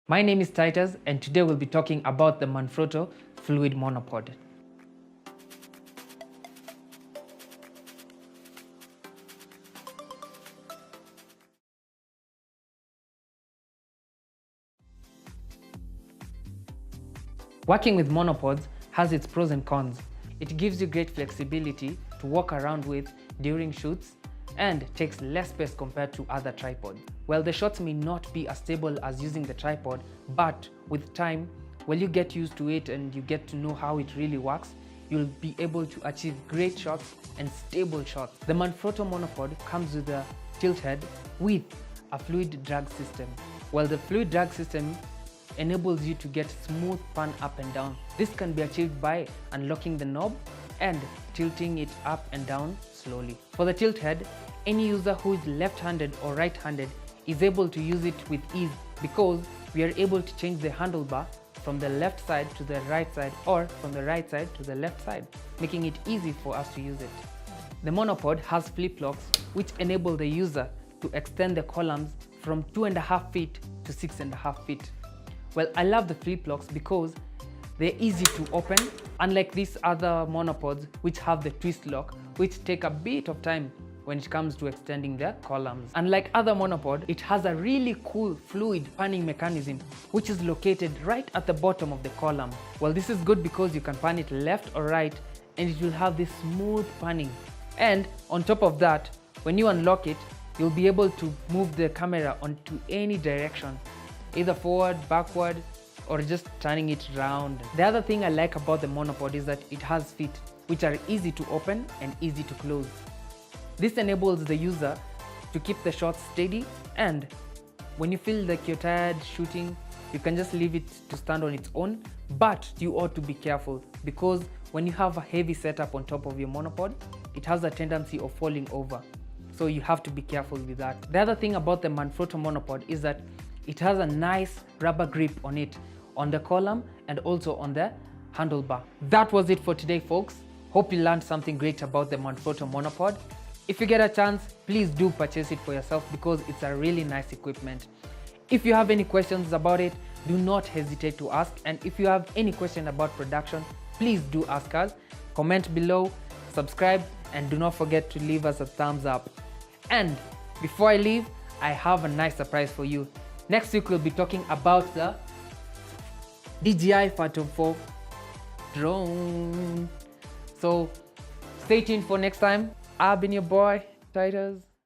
My name is Titus and today we'll be talking about the Manfrotto Fluid Monopod. Working with monopods has its pros and cons. It gives you great flexibility to walk around with during shoots and takes less space compared to other tripods. Well, the shots may not be as stable as using the tripod, but with time, when you get used to it and you get to know how it really works, you'll be able to achieve great shots and stable shots. The Manfrotto Monopod comes with a tilt head with a fluid drag system. Well, the fluid drag system enables you to get smooth pan up and down. This can be achieved by unlocking the knob and tilting it up and down slowly. For the tilt head, any user who is left-handed or right-handed is able to use it with ease because we are able to change the handlebar from the left side to the right side or from the right side to the left side, making it easy for us to use it. The monopod has flip-flops which enable the user to extend the columns from 2.5 feet to 6.5 feet. Well, I love the flip-flops because they're easy to open, unlike these other monopods which have the twist lock, which take a bit of time when it comes to extending their columns. Unlike other monopod, it has a really cool fluid panning mechanism which is located right at the bottom of the column. Well, this is good because you can pan it left or right and it will have this smooth panning. And on top of that, when you unlock it, you'll be able to move the camera onto any direction, either forward, backward, or just turning it round. The other thing I like about the monopod is that it has feet, which are easy to open and easy to close. This enables the user to keep the shots steady, and when you feel like you're tired shooting, you can just leave it to stand on its own, but you ought to be careful because when you have a heavy setup on top of your monopod, it has a tendency of falling over. So you have to be careful with that. The other thing about the Manfrotto monopod is that it has a nice rubber grip on it, on the column and also on the handlebar. That was it for today, folks. Hope you learned something great about the Manfrotto monopod. If you get a chance, please do purchase it for yourself because it's a really nice equipment. If you have any questions about it, do not hesitate to ask. And if you have any question about production, please do ask us. Comment below, subscribe, and do not forget to leave us a thumbs up. And before I leave, I have a nice surprise for you. Next week, we'll be talking about the DJI Phantom 4 drone. So stay tuned for next time. I've been your boy, Titus.